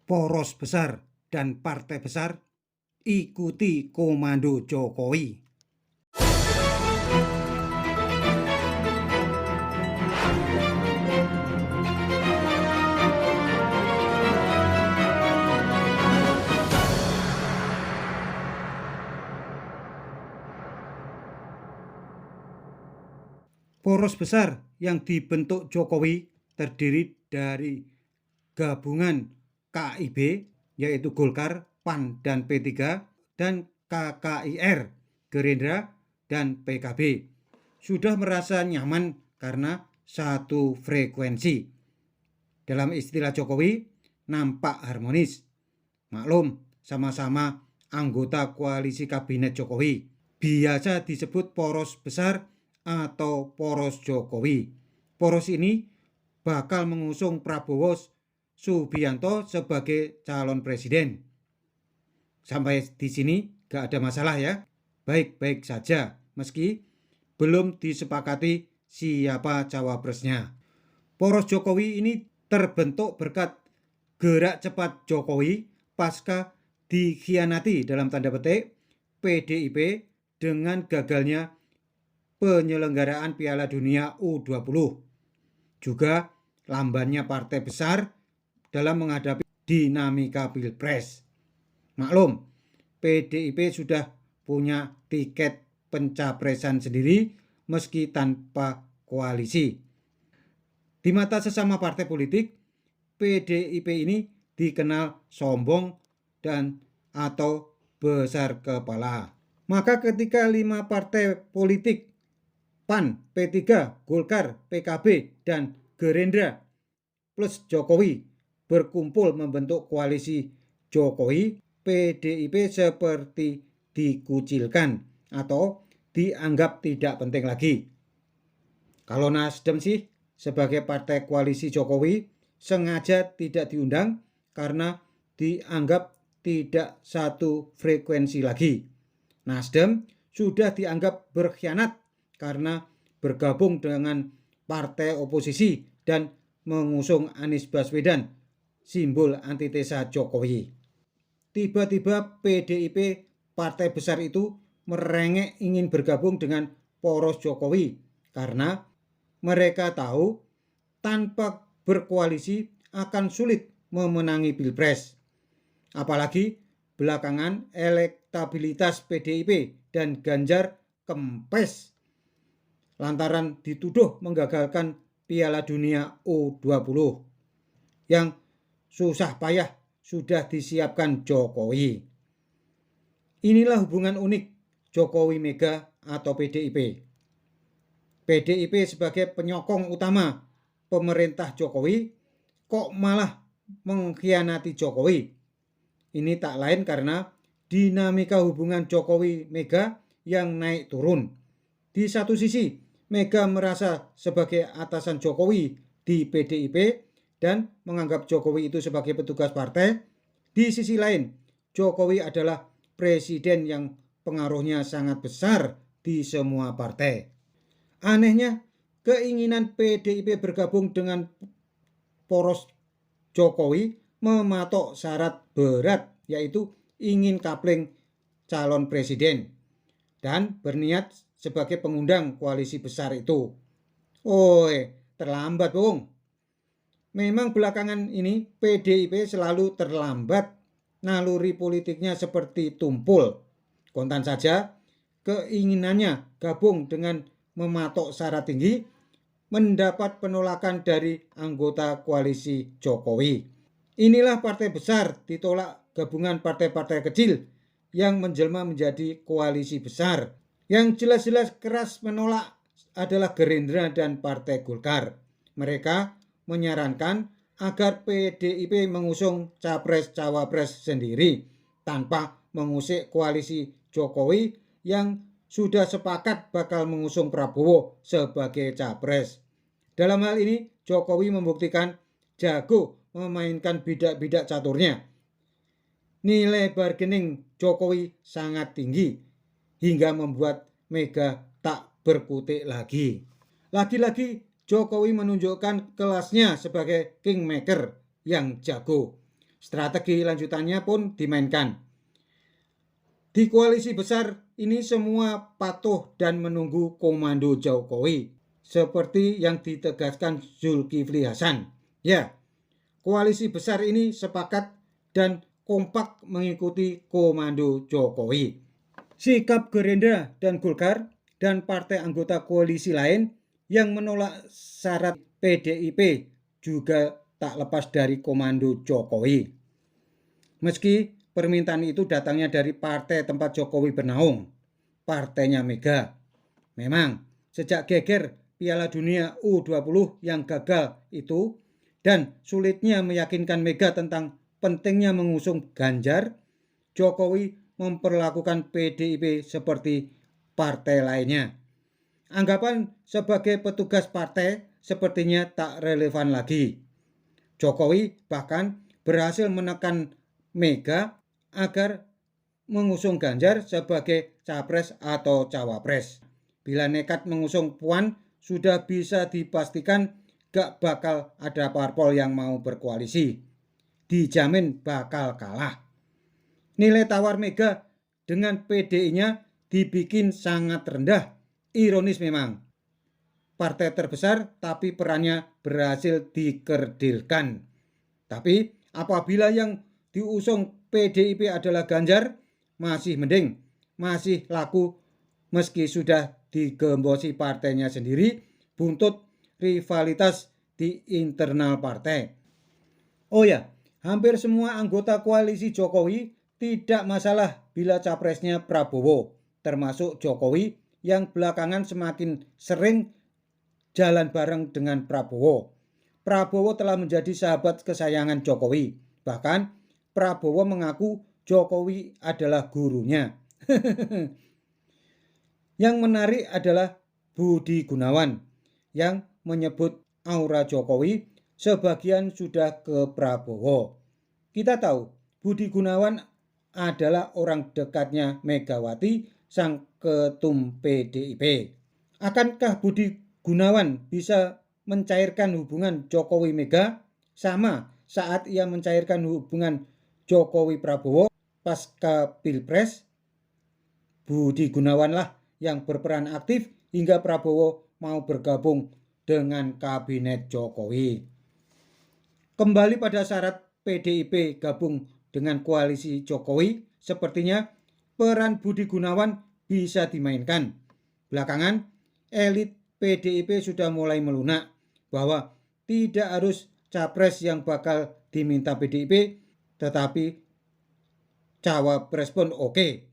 Poros besar dan partai besar ikuti komando Jokowi. Poros besar yang dibentuk Jokowi terdiri dari gabungan KIB, yaitu Golkar, PAN, dan P3, dan KKIR, Gerindra, dan PKB. Sudah merasa nyaman karena satu frekuensi. Dalam istilah Jokowi, nampak harmonis. Maklum, sama-sama anggota koalisi kabinet Jokowi. Biasa disebut poros besar atau poros Jokowi. Poros ini bakal mengusung Prabowo Subianto sebagai calon presiden. Sampai di sini gak ada masalah ya. Baik-baik saja meski belum disepakati siapa cawapresnya. Poros Jokowi ini terbentuk berkat gerak cepat Jokowi pasca dikhianati dalam tanda petik PDIP dengan gagalnya penyelenggaraan Piala Dunia U20. Juga lambannya partai besar dalam menghadapi dinamika Pilpres. Maklum, PDIP sudah punya tiket pencapresan sendiri meski tanpa koalisi. Di mata sesama partai politik, PDIP ini dikenal sombong dan atau besar kepala. Maka ketika 5 partai politik PAN, P3, Golkar, PKB, dan Gerindra plus Jokowi berkumpul membentuk koalisi Jokowi, PDIP seperti dikucilkan atau dianggap tidak penting lagi. Kalau Nasdem sih sebagai partai koalisi Jokowi sengaja tidak diundang karena dianggap tidak satu frekuensi lagi. Nasdem sudah dianggap berkhianat karena bergabung dengan partai oposisi dan mengusung Anies Baswedan, simbol antitesa Jokowi. Tiba-tiba PDIP, partai besar itu, merengek ingin bergabung dengan poros Jokowi karena mereka tahu tanpa berkoalisi akan sulit memenangi Pilpres. Apalagi belakangan elektabilitas PDIP dan Ganjar kempes lantaran dituduh menggagalkan Piala Dunia U20 yang susah payah sudah disiapkan Jokowi. Inilah hubungan unik Jokowi Mega atau PDIP. PDIP sebagai penyokong utama pemerintah Jokowi kok malah mengkhianati Jokowi. Ini tak lain karena dinamika hubungan Jokowi Mega yang naik turun. Di satu sisi, Mega merasa sebagai atasan Jokowi di PDIP dan menganggap Jokowi itu sebagai petugas partai. Di sisi lain, Jokowi adalah presiden yang pengaruhnya sangat besar di semua partai. Anehnya, keinginan PDIP bergabung dengan poros Jokowi mematok syarat berat, yaitu ingin kapling calon presiden dan berniat sebagai pengundang koalisi besar itu. Terlambat Bung. Memang belakangan ini PDIP selalu terlambat, naluri politiknya seperti tumpul. Kontan saja keinginannya gabung dengan mematok syarat tinggi mendapat penolakan dari anggota koalisi Jokowi. Inilah partai besar ditolak gabungan partai-partai kecil yang menjelma menjadi koalisi besar. Yang jelas-jelas keras menolak adalah Gerindra dan Partai Golkar. Mereka menyarankan agar PDIP mengusung capres-cawapres sendiri tanpa mengusik koalisi Jokowi yang sudah sepakat bakal mengusung Prabowo sebagai capres. Dalam hal ini Jokowi membuktikan jago memainkan bidak-bidak caturnya. Nilai bargaining Jokowi sangat tinggi hingga membuat Mega tak berkutik lagi. Lagi-lagi Jokowi menunjukkan kelasnya sebagai kingmaker yang jago. Strategi lanjutannya pun dimainkan. Di koalisi besar ini semua patuh dan menunggu komando Jokowi, seperti yang ditegaskan Zulkifli Hasan. Ya, koalisi besar ini sepakat dan kompak mengikuti komando Jokowi. Sikap Gerindra dan Golkar dan partai anggota koalisi lain yang menolak syarat PDIP juga tak lepas dari komando Jokowi. Meski permintaan itu datangnya dari partai tempat Jokowi bernaung, partainya Mega. Memang sejak geger Piala Dunia U20 yang gagal itu dan sulitnya meyakinkan Mega tentang pentingnya mengusung Ganjar, Jokowi memperlakukan PDIP seperti partai lainnya. Anggapan sebagai petugas partai sepertinya tak relevan lagi. Jokowi bahkan berhasil menekan Mega agar mengusung Ganjar sebagai capres atau cawapres. Bila nekat mengusung Puan, sudah bisa dipastikan gak bakal ada parpol yang mau berkoalisi. Dijamin bakal kalah. Nilai tawar Mega dengan PDI-nya dibikin sangat rendah. Ironis memang. Partai terbesar tapi perannya berhasil dikerdilkan. Tapi apabila yang diusung PDIP adalah Ganjar, masih mending, masih laku meski sudah digembosi partainya sendiri, buntut rivalitas di internal partai. Oh ya, hampir semua anggota koalisi Jokowi tidak masalah bila capresnya Prabowo, termasuk Jokowi yang belakangan semakin sering jalan bareng dengan Prabowo. Prabowo telah menjadi sahabat kesayangan Jokowi. Bahkan Prabowo mengaku Jokowi adalah gurunya. Yang menarik adalah Budi Gunawan yang menyebut aura Jokowi sebagian sudah ke Prabowo. Kita tahu Budi Gunawan adalah orang dekatnya Megawati, sang ketum PDIP. Akankah Budi Gunawan bisa mencairkan hubungan Jokowi Mega sama saat ia mencairkan hubungan Jokowi Prabowo pasca Pilpres? Budi Gunawanlah yang berperan aktif hingga Prabowo mau bergabung dengan kabinet Jokowi. Kembali pada syarat PDIP gabung dengan koalisi Jokowi, sepertinya peran Budi Gunawan bisa dimainkan. Belakangan, elit PDIP sudah mulai melunak bahwa tidak harus capres yang bakal diminta PDIP, tetapi cawapres pun oke.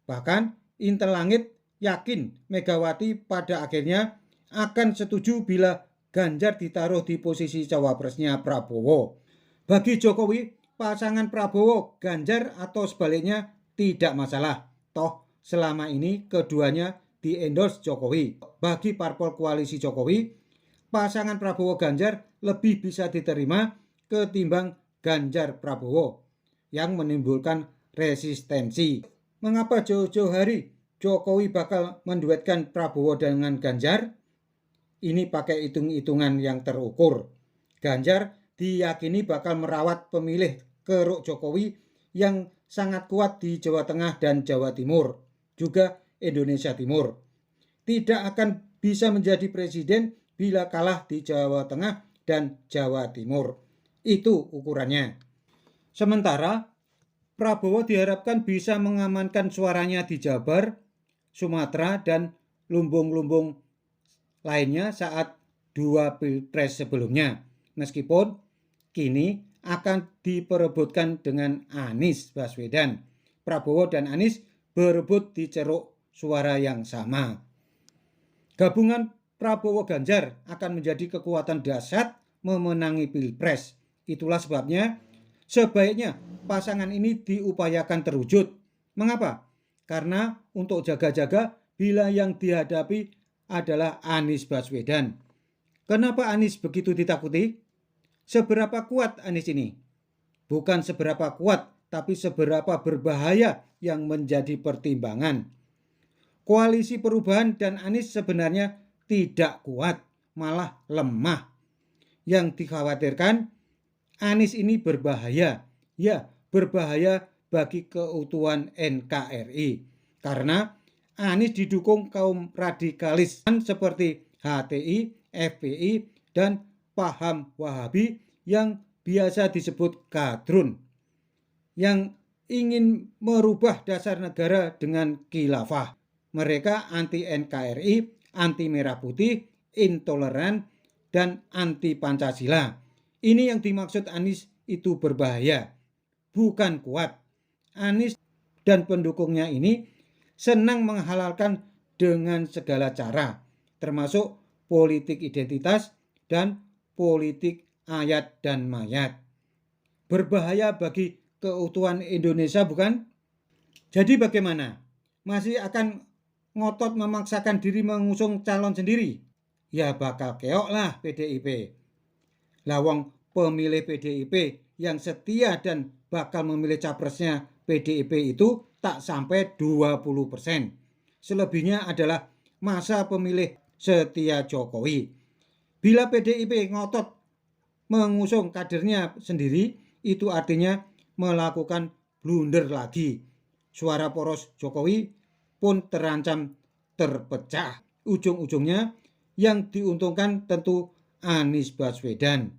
Bahkan Intel Langit yakin Megawati pada akhirnya akan setuju bila Ganjar ditaruh di posisi cawapresnya Prabowo. Bagi Jokowi, pasangan Prabowo, Ganjar atau sebaliknya tidak masalah. Toh selama ini keduanya di-endorse Jokowi. Bagi parpol koalisi Jokowi, pasangan Prabowo Ganjar lebih bisa diterima ketimbang Ganjar Prabowo yang menimbulkan resistensi. Mengapa jauh-jauh hari Jokowi bakal menduetkan Prabowo dengan Ganjar? Ini pakai hitung-hitungan yang terukur. Ganjar diyakini bakal merawat pemilih keruk Jokowi yang sangat kuat di Jawa Tengah dan Jawa Timur, juga Indonesia Timur. Tidak akan bisa menjadi presiden bila kalah di Jawa Tengah dan Jawa Timur. Itu ukurannya. Sementara Prabowo diharapkan bisa mengamankan suaranya di Jabar, Sumatera, dan lumbung-lumbung lainnya saat dua pilpres sebelumnya. Meskipun kini akan diperebutkan dengan Anies Baswedan. Prabowo dan Anies berebut di ceruk suara yang sama. Gabungan Prabowo Ganjar akan menjadi kekuatan dahsyat memenangi pilpres. Itulah sebabnya sebaiknya pasangan ini diupayakan terwujud. Mengapa? Karena untuk jaga-jaga bila yang dihadapi adalah Anies Baswedan. Kenapa Anies begitu ditakuti? Seberapa kuat Anies ini? Bukan seberapa kuat, tapi seberapa berbahaya yang menjadi pertimbangan. Koalisi Perubahan dan Anies sebenarnya tidak kuat, malah lemah. Yang dikhawatirkan Anies ini berbahaya. Ya, berbahaya bagi keutuhan NKRI. Karena Anies didukung kaum radikalis seperti HTI, FPI, dan paham Wahabi yang biasa disebut kadrun, yang ingin merubah dasar negara dengan khilafah. Mereka anti NKRI, anti merah putih, intoleran, dan anti Pancasila. Ini yang dimaksud Anies itu berbahaya, bukan kuat. Anies dan pendukungnya ini senang menghalalkan dengan segala cara, termasuk politik identitas dan politik ayat dan mayat. Berbahaya bagi keutuhan Indonesia, bukan? Jadi bagaimana? Masih akan ngotot memaksakan diri mengusung calon sendiri? Ya bakal keok lah PDIP. Lawang pemilih PDIP yang setia dan bakal memilih capresnya PDIP itu tak sampai 20%. Selebihnya adalah masa pemilih setia Jokowi. Bila PDIP ngotot mengusung kadernya sendiri, itu artinya melakukan blunder lagi. Suara poros Jokowi pun terancam terpecah. Ujung-ujungnya yang diuntungkan tentu Anies Baswedan.